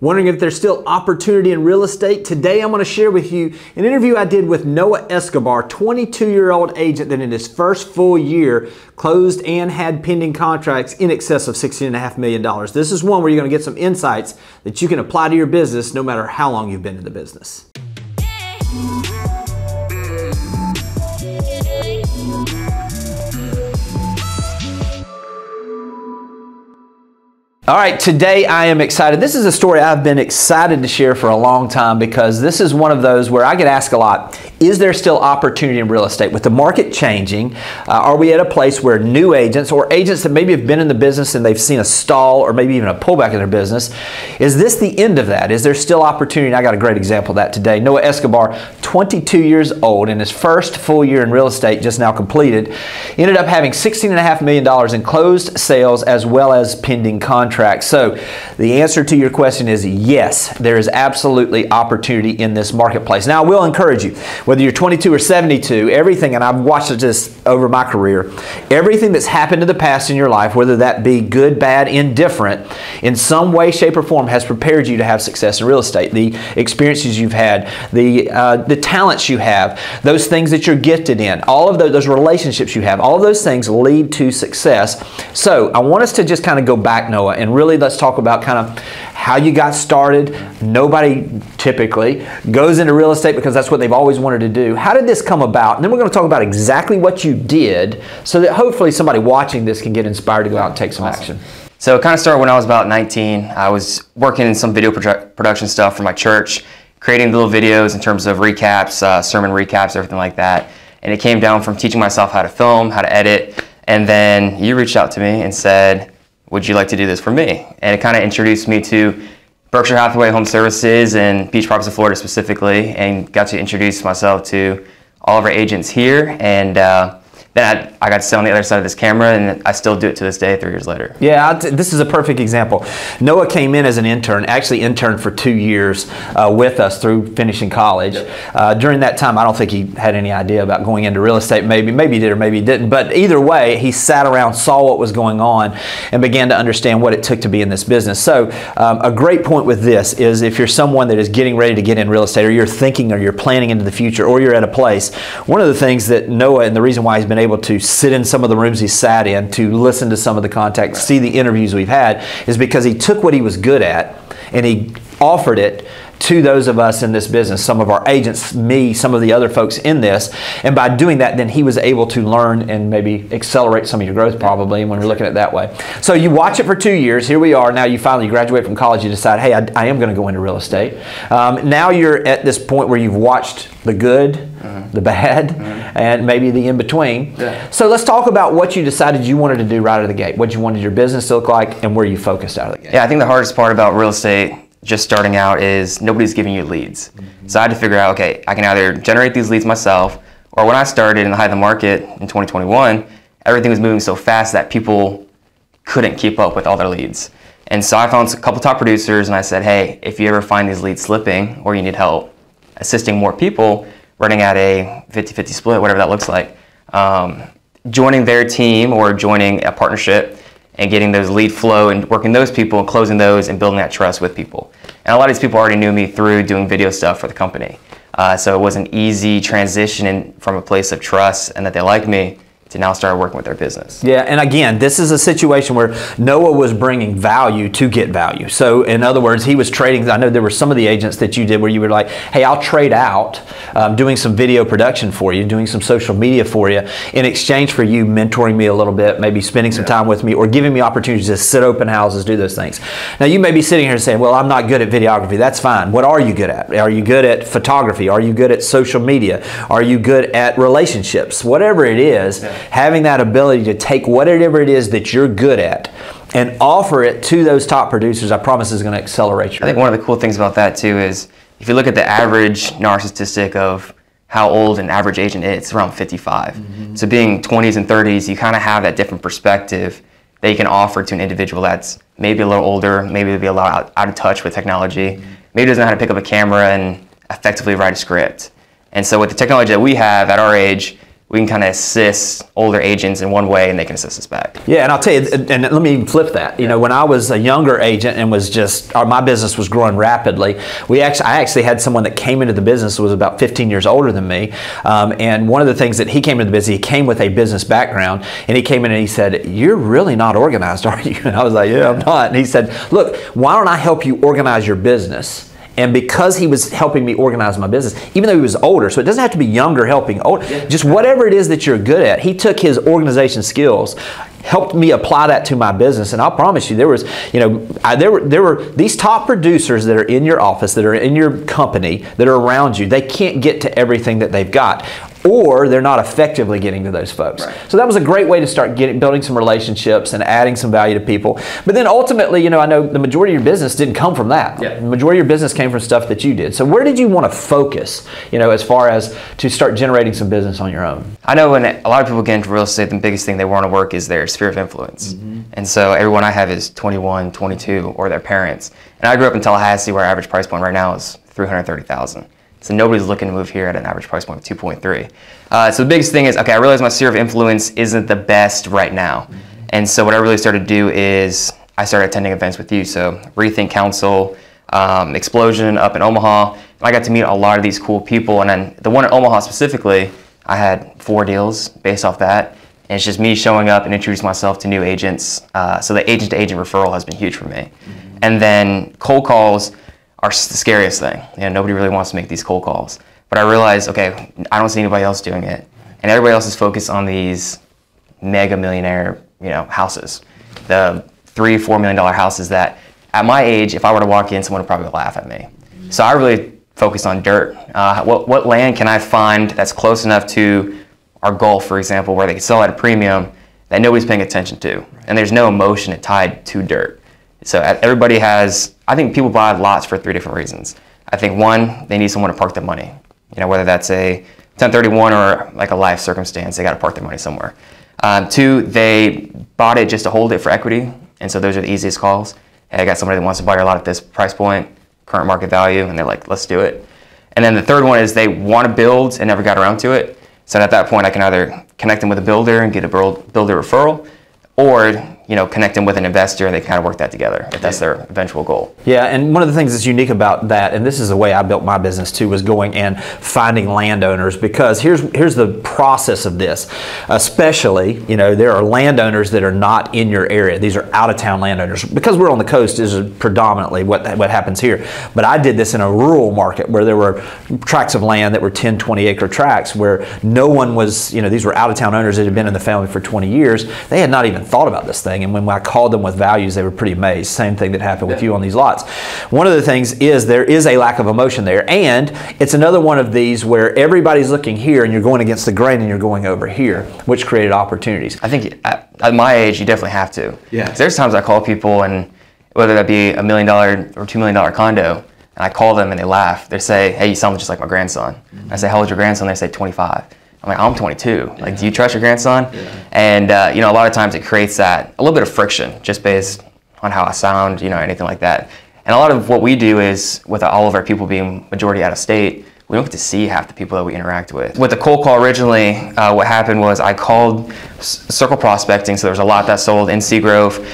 Wondering if there's still opportunity in real estate? Today I'm going to share with you an interview I did with Noah Escobar, 22-year-old agent that in his first full year closed and had pending contracts in excess of $16.5 million. This is one where you're going to get some insights that you can apply to your business no matter how long you've been in the business. All right, today I am excited. This is a story I've been excited to share for a long time because this is one of those where I get asked a lot, is there still opportunity in real estate? With the market changing, are we at a place where new agents or agents that maybe have been in the business and they've seen a stall or maybe even a pullback in their business, is this the end of that? Is there still opportunity? And I got a great example of that today. Noah Escobar, 22 years old, in his first full year in real estate, just now completed, ended up having $16.5 million in closed sales as well as pending contracts. So the answer to your question is yes, there is absolutely opportunity in this marketplace. Now I will encourage you, whether you're 22 or 72, everything, and I've watched this over my career, everything that's happened in the past in your life, whether that be good, bad, indifferent, in some way, shape, or form has prepared you to have success in real estate. The experiences you've had, the talents you have, those things that you're gifted in, all of those relationships you have, all of those things lead to success. So I want us to just kind of go back, Noah, and really let's talk about kind of how you got started. Nobody typically goes into real estate because that's what they've always wanted to do. How did this come about? And then we're going to talk about exactly what you did so that hopefully somebody watching this can get inspired to go out and take some action. So it kind of started when I was about 19. I was working in some video production stuff for my church, creating little videos in terms of recaps, sermon recaps, everything like that. And it came down from teaching myself how to film, how to edit. And then you reached out to me and said, would you like to do this for me? And it kind of introduced me to Berkshire Hathaway Home Services and Beach Properties of Florida specifically, and got to introduce myself to all of our agents here. And then I got to sit on the other side of this camera, and I still do it to this day 3 years later. Yeah, this is a perfect example. Noah came in as an intern, actually interned for 2 years with us through finishing college. During that time, I don't think he had any idea about going into real estate. Maybe he did or maybe he didn't. But either way, he sat around, saw what was going on, and began to understand what it took to be in this business. So a great point with this is if you're someone that is getting ready to get in real estate, or you're thinking or you're planning into the future, or you're at a place, one of the things that Noah, and the reason why he's been able to sit in some of the rooms he sat in, to listen to some of the content, see the interviews we've had, is because he took what he was good at and he offered it to those of us in this business, some of our agents, me, some of the other folks in this. And by doing that, then he was able to learn and maybe accelerate some of your growth probably when we're looking at it that way. So you watch it for 2 years. Here we are. Now you finally graduate from college. You decide, hey, I am going to go into real estate. Now you're at this point where you've watched the good, the bad, and maybe the in-between. Yeah. So let's talk about what you decided you wanted to do right out of the gate, what you wanted your business to look like, and where you focused out of the gate. Yeah, I think the hardest part about real estate just starting out is nobody's giving you leads. So I had to figure out, okay, I can either generate these leads myself, or when I started in the height of the market in 2021, everything was moving so fast that people couldn't keep up with all their leads. And so I found a couple top producers and I said, hey, if you ever find these leads slipping or you need help assisting more people, running at a 50-50 split, whatever that looks like, joining their team or joining a partnership and getting those lead flow and working those people and closing those and building that trust with people. And a lot of these people already knew me through doing video stuff for the company. So it was an easy transition from a place of trust and that they like me to now start working with their business. Yeah, and again, this is a situation where Noah was bringing value to get value. So in other words, he was trading. I know there were some of the agents that you did where you were like, hey, I'll trade out doing some video production for you, doing some social media for you in exchange for you mentoring me a little bit, maybe spending some time with me or giving me opportunities to sit open houses, do those things. Now you may be sitting here saying, well, I'm not good at videography. That's fine. What are you good at? Are you good at photography? Are you good at social media? Are you good at relationships? Whatever it is, having that ability to take whatever it is that you're good at and offer it to those top producers, I promise is going to accelerate your. I think one of the cool things about that too is if you look at the average NAR statistic of how old an average agent is, it's around 55. So being 20s and 30s, you kind of have that different perspective that you can offer to an individual that's maybe a little older, maybe be a lot out of touch with technology, maybe doesn't know how to pick up a camera and effectively write a script. And so with the technology that we have at our age, we can kind of assist older agents in one way and they can assist us back. Yeah, and I'll tell you, and let me flip that. You know, when I was a younger agent and was just, my business was growing rapidly, I actually had someone that came into the business who was about 15 years older than me. And one of the things that he came into the business, he came with a business background, and he came in and he said, "You're really not organized, are you?" And I was like, "Yeah, I'm not." And he said, "Look, why don't I help you organize your business?" And because he was helping me organize my business, even though he was older, so it doesn't have to be younger helping older, just whatever it is that you're good at, he took his organization skills, helped me apply that to my business, and I'll promise you, there was, you know, there were these top producers that are in your office, that are in your company, that are around you. They can't get to everything that they've got, or they're not effectively getting to those folks. Right. So that was a great way to start building some relationships and adding some value to people. But then ultimately, you know, I know the majority of your business didn't come from that. Yeah. The majority of your business came from stuff that you did. So where did you want to focus, you know, as far as to start generating some business on your own? I know when a lot of people get into real estate, the biggest thing they want to work is their sphere of influence. And so everyone I have is 21, 22, or their parents. And I grew up in Tallahassee, where our average price point right now is $330,000. So nobody's looking to move here at an average price point of 2.3. So the biggest thing is, okay, I realize my sphere of influence isn't the best right now. And so what I really started to do is I started attending events with you. So Rethink Council, Explosion up in Omaha. I got to meet a lot of these cool people. And then the one in Omaha specifically, I had 4 deals based off that. And it's just me showing up and introducing myself to new agents. So the agent-to-agent referral has been huge for me. And then cold calls are the scariest thing. You know, nobody really wants to make these cold calls. But I realized, okay, I don't see anybody else doing it. And everybody else is focused on these mega millionaire, you know, houses. The $3-4 million houses that at my age, if I were to walk in, someone would probably laugh at me. So I really focused on dirt. What land can I find that's close enough to our Gulf, for example, where they can sell at a premium that nobody's paying attention to. And there's no emotion tied to dirt. So everybody has, I think people buy lots for 3 different reasons. I think 1, they need someone to park their money. You know, whether that's a 1031 or like a life circumstance, they got to park their money somewhere. 2, they bought it just to hold it for equity. And so those are the easiest calls. Hey, I got somebody that wants to buy your lot at this price point, current market value, and they're like, let's do it. And then the third one is they want to build and never got around to it. So at that point, I can either connect them with a builder and get a builder referral, or, you know, connect them with an investor and they kind of work that together if that's their eventual goal. Yeah, and one of the things that's unique about that, and this is the way I built my business too, was going and finding landowners, because here's the process of this. Especially, you know, there are landowners that are not in your area. These are out-of-town landowners. Because we're on the coast, this is predominantly what happens here. But I did this in a rural market where there were tracts of land that were 10, 20 acre tracts where no one was, you know, these were out-of-town owners that had been in the family for 20 years. They had not even thought about this thing. And when I called them with values, they were pretty amazed. Same thing that happened with you on these lots. One of the things is there is a lack of emotion there. And it's another one of these where everybody's looking here and you're going against the grain and you're going over here, which created opportunities. I think at my age, you definitely have to. Yeah. There's times I call people, and whether that be $1 million or $2 million condo, and I call them and they laugh. They say, hey, you sound just like my grandson. I say, how old's your grandson? They say 25. I'm like, I'm 22. Like, do you trust your grandson? And, you know, a lot of times it creates that, a little bit of friction just based on how I sound, you know, anything like that. And a lot of what we do is, with all of our people being majority out of state, we don't get to see half the people that we interact with. With the cold call originally, what happened was I called circle prospecting, so there was a lot that sold in Seagrove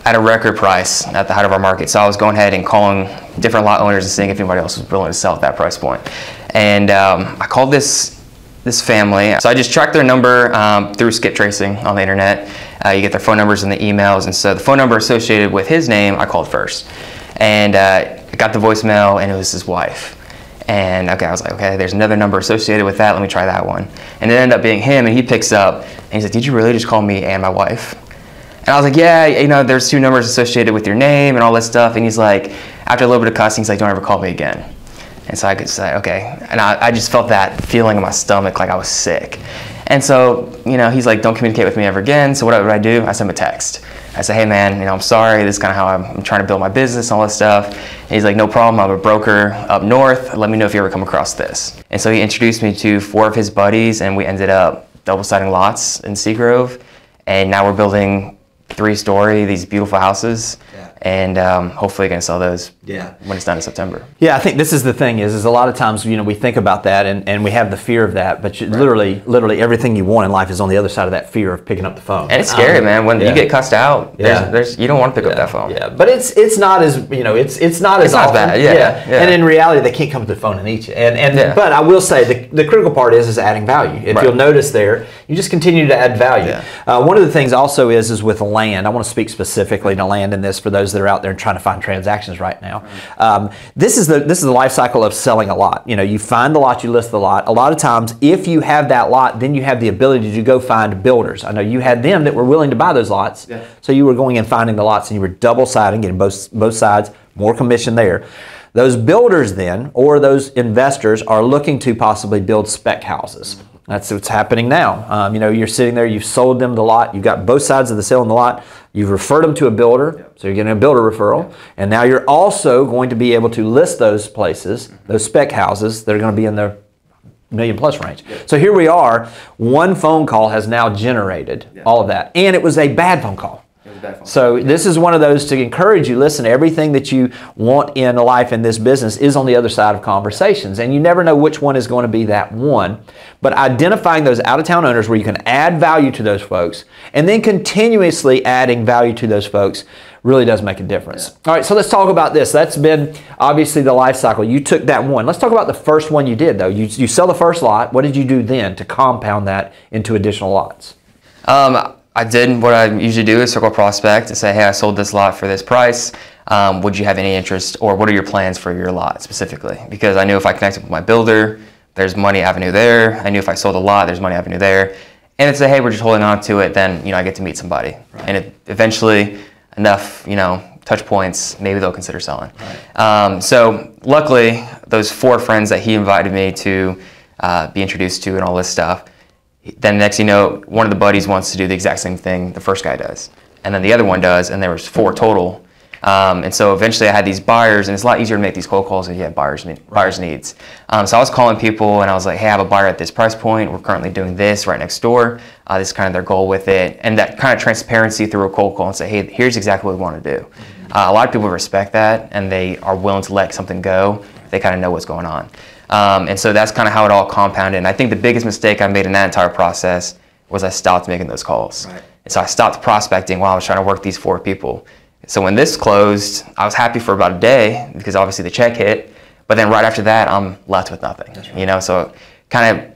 at a record price at the height of our market. So I was going ahead and calling different lot owners and seeing if anybody else was willing to sell at that price point. And I called this family. So I just tracked their number through skip tracing on the internet. You get their phone numbers and the emails. And so the phone number associated with his name, I called first. And I got the voicemail, and it was his wife. And okay, I was like, okay, there's another number associated with that. Let me try that one. And it ended up being him, and he picks up, and he's like, did you really just call me and my wife? And I was like, yeah, you know, there's 2 numbers associated with your name and all this stuff. And he's like, after a little bit of cussing, he's like, don't ever call me again. And so I could say, okay. And I just felt that feeling in my stomach like I was sick. And so, you know, he's like, don't communicate with me ever again. So what would I do? I sent him a text. I said, hey man, you know, I'm sorry. This is kind of how I'm trying to build my business and all this stuff. And he's like, no problem. I'm a broker up north. Let me know if you ever come across this. And so he introduced me to 4 of his buddies, and we ended up double-siding lots in Seagrove. And now we're building 3-story, these beautiful houses. And hopefully going to sell those when it's done in September. Yeah, I think this is the thing is a lot of times, we think about that and we have the fear of that, but literally everything you want in life is on the other side of that fear of picking up the phone. And it's scary, man. When you get cussed out, you don't want to pick up that phone. Yeah, but it's not as, it's not as often. Bad. Yeah. And in reality, they can't come to the phone and eat you. But I will say the critical part is adding value. If you'll notice there, you just continue to add value. Yeah. One of the things also is with land. I want to speak specifically to land in this for those that are out there and trying to find transactions right now. This is the life cycle of selling a lot. You find the lot, you list the lot. A lot of times, if you have that lot, then you have the ability to go find builders. I know you had them that were willing to buy those lots, so you were going and finding the lots, and you were double siding, getting both sides, more commission there. Those builders then, or those investors, are looking to possibly build spec houses. That's what's happening now. You're sitting there, you've sold them the lot, you've got both sides of the sale on the lot, you've referred them to a builder, so you're getting a builder referral, and now you're also going to be able to list those places, those spec houses that are going to be in the $1 million+ range. So here we are, one phone call has now generated all of that, and it was a bad phone call. So this is one of those to encourage you, listen, everything that you want in life in this business is on the other side of conversations, and you never know which one is going to be that one. But identifying those out-of-town owners where you can add value to those folks and then continuously adding value to those folks really does make a difference. All right, so let's talk about this. That's been obviously the life cycle. You took that one. Let's talk about the first one you did, though. You sell the first lot. What did you do then to compound that into additional lots? I did what I usually do is circle a prospect and say, hey, I sold this lot for this price. Would you have any interest, or what are your plans for your lot specifically? Because I knew if I connected with my builder, there's money avenue there. I knew if I sold a lot, there's money avenue there. And it's hey, we're just holding on to it, then I get to meet somebody. Right. And eventually enough, touch points, maybe they'll consider selling. Right. So luckily, those 4 friends that he invited me to be introduced to and all this stuff, then next one of the buddies wants to do the exact same thing the first guy does. And then the other one does, and there was 4 total. And so eventually I had these buyers, and it's a lot easier to make these cold calls if you have buyers needs. So I was calling people, and I was like, hey, I have a buyer at this price point. We're currently doing this right next door. This is kind of their goal with it. And that kind of transparency through a cold call and say, hey, here's exactly what we want to do. A lot of people respect that, and they are willing to let something go if they kind of know what's going on. And so that's kind of how it all compounded. And I think the biggest mistake I made in that entire process was I stopped making those calls. Right. And so I stopped prospecting while I was trying to work these 4 people. So when this closed, I was happy for about a day because obviously the check hit. But then right after that, I'm left with nothing. Right. So kind of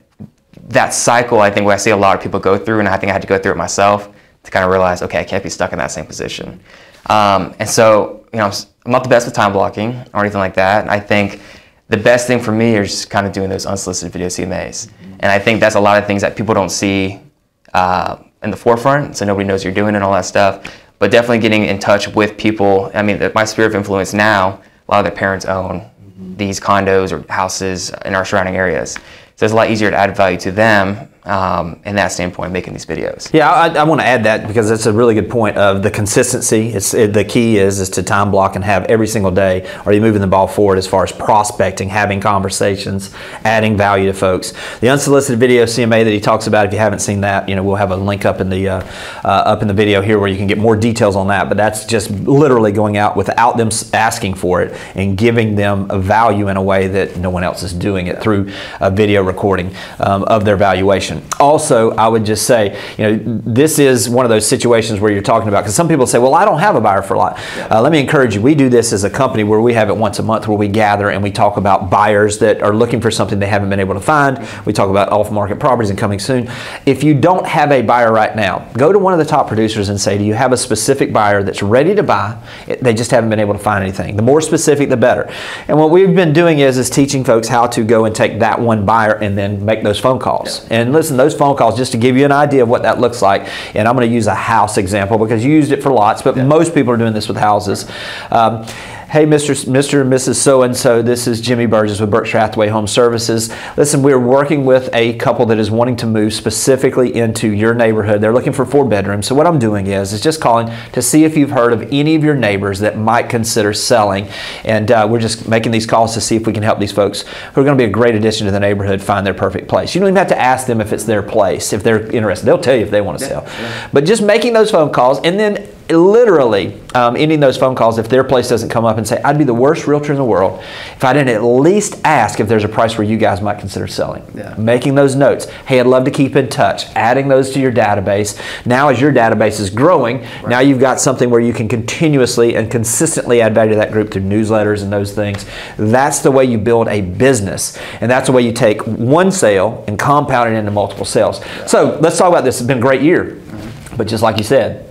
that cycle, I think, what I see a lot of people go through, and I think I had to go through it myself to kind of realize, okay, I can't be stuck in that same position. And so, I'm not the best with time blocking or anything like that. I think the best thing for me is just kind of doing those unsolicited video CMAs. And I think that's a lot of things that people don't see in the forefront, so nobody knows you're doing and all that stuff. But definitely getting in touch with people. I mean, my sphere of influence now, a lot of their parents own these condos or houses in our surrounding areas. So it's a lot easier to add value to them in that standpoint, making these videos. Yeah, I want to add that because that's a really good point of the consistency. The key is to time block and have every single day. Are you moving the ball forward as far as prospecting, having conversations, adding value to folks? The unsolicited video CMA that he talks about, if you haven't seen that, we'll have a link up in the video here where you can get more details on that. But that's just literally going out without them asking for it and giving them a value in a way that no one else is doing it through a video recording of their valuation. Also, I would just say, this is one of those situations where you're talking about, because some people say, well, I don't have a buyer for a lot. Let me encourage you, we do this as a company where we have it once a month where we gather and we talk about buyers that are looking for something they haven't been able to find. We talk about off-market properties and coming soon. If you don't have a buyer right now, go to one of the top producers and say, do you have a specific buyer that's ready to buy? They just haven't been able to find anything. The more specific, the better. And what we've been doing is teaching folks how to go and take that one buyer and then make those phone calls. And listen, those phone calls, just to give you an idea of what that looks like, and I'm going to use a house example because you used it for lots, but most people are doing this with houses. Hey, Mr. and Mrs. So-and-so, this is Jimmy Burgess with Berkshire Hathaway Home Services. Listen, we're working with a couple that is wanting to move specifically into your neighborhood. They're looking for 4 bedrooms. So what I'm doing is just calling to see if you've heard of any of your neighbors that might consider selling. And we're just making these calls to see if we can help these folks who are going to be a great addition to the neighborhood find their perfect place. You don't even have to ask them if it's their place, if they're interested. They'll tell you if they want to sell. But just making those phone calls and then literally ending those phone calls if their place doesn't come up and say, I'd be the worst realtor in the world if I didn't at least ask if there's a price where you guys might consider selling. Yeah. Making those notes. Hey, I'd love to keep in touch. Adding those to your database. Now as your database is growing, right, now you've got something where you can continuously and consistently add value to that group through newsletters and those things. That's the way you build a business. And that's the way you take one sale and compound it into multiple sales. Yeah. So let's talk about this. It's been a great year. But just like you said,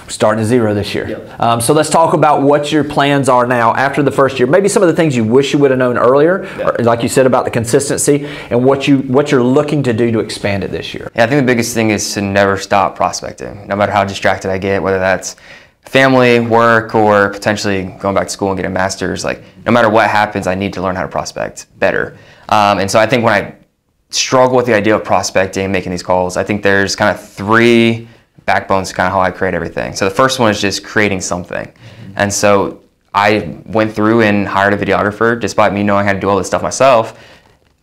we're starting at zero this year. Yep. So let's talk about what your plans are now after the first year. Maybe some of the things you wish you would have known earlier, or, like you said, about the consistency, and what you're looking to do to expand it this year. Yeah, I think the biggest thing is to never stop prospecting, no matter how distracted I get, whether that's family, work, or potentially going back to school and getting a master's. Like, no matter what happens, I need to learn how to prospect better. And so I think when I struggle with the idea of prospecting, making these calls, I think there's kind of three backbones to kind of how I create everything. So the first one is just creating something. And so I went through and hired a videographer. Despite me knowing how to do all this stuff myself,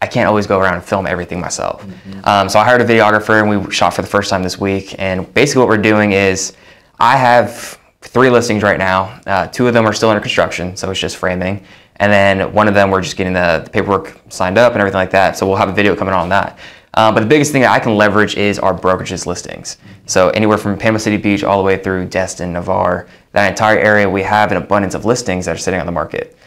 I can't always go around and film everything myself. So I hired a videographer and we shot for the first time this week. And basically what we're doing is, I have 3 listings right now. 2 of them are still under construction, so it's just framing. And then one of them, we're just getting the paperwork signed up and everything like that. So we'll have a video coming on that. But the biggest thing that I can leverage is our brokerage's listings. So anywhere from Panama City Beach all the way through Destin, Navarre, that entire area, we have an abundance of listings that are sitting on the market.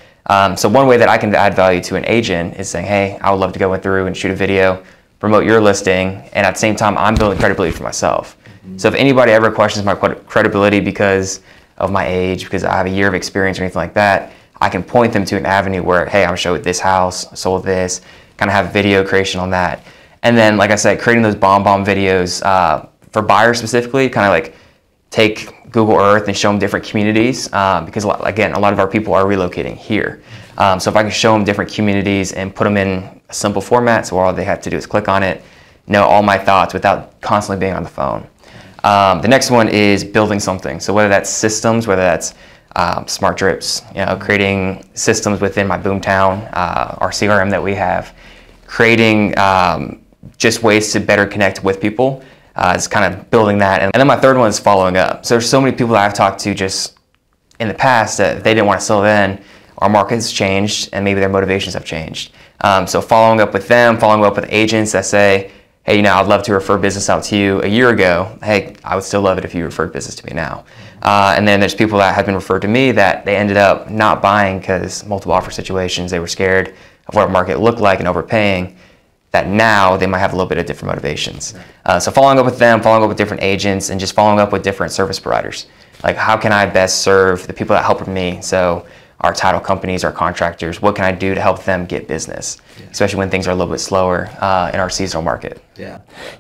So one way that I can add value to an agent is saying, hey, I would love to go through and shoot a video, promote your listing, and at the same time, I'm building credibility for myself. So if anybody ever questions my credibility because of my age, because I have a year of experience or anything like that, I can point them to an avenue where, hey, I'm showing this house, sold this, kind of have video creation on that. And then, like I said, creating those bomb videos for buyers specifically, kind of like take Google Earth and show them different communities because, again, a lot of our people are relocating here. So if I can show them different communities and put them in a simple format, so all they have to do is click on it, know all my thoughts without constantly being on the phone. The next one is building something. So whether that's systems, whether that's smart drips, creating systems within my Boomtown, our CRM that we have, creating just ways to better connect with people. It's kind of building that. And then my third one is following up. So there's so many people that I've talked to just in the past that they didn't want to sell then. Our market's changed and maybe their motivations have changed. So following up with them, following up with agents that say, hey, I'd love to refer business out to you a year ago. Hey, I would still love it if you referred business to me now. And then there's people that have been referred to me that they ended up not buying because multiple offer situations, they were scared of what our market looked like and overpaying, that now they might have a little bit of different motivations. So following up with them, following up with different agents, and just following up with different service providers. Like, how can I best serve the people that help me? So our title companies, our contractors, what can I do to help them get business, especially when things are a little bit slower in our seasonal market?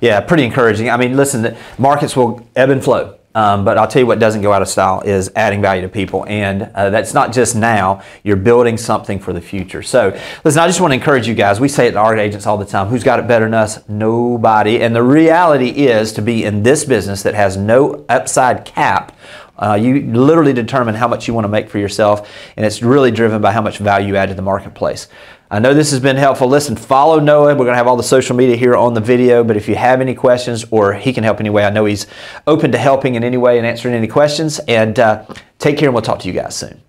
Yeah, pretty encouraging. I mean, listen, the markets will ebb and flow. But I'll tell you what doesn't go out of style is adding value to people. And that's not just now, you're building something for the future. So listen, I just want to encourage you guys. We say it to our agents all the time. Who's got it better than us? Nobody. And the reality is, to be in this business that has no upside cap, you literally determine how much you want to make for yourself. And it's really driven by how much value you add to the marketplace. I know this has been helpful. Listen, follow Noah. We're going to have all the social media here on the video, but if you have any questions or he can help anyway, I know he's open to helping in any way and answering any questions. And take care, and we'll talk to you guys soon.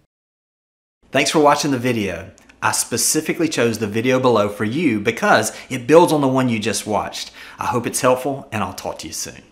Thanks for watching the video. I specifically chose the video below for you because it builds on the one you just watched. I hope it's helpful, and I'll talk to you soon.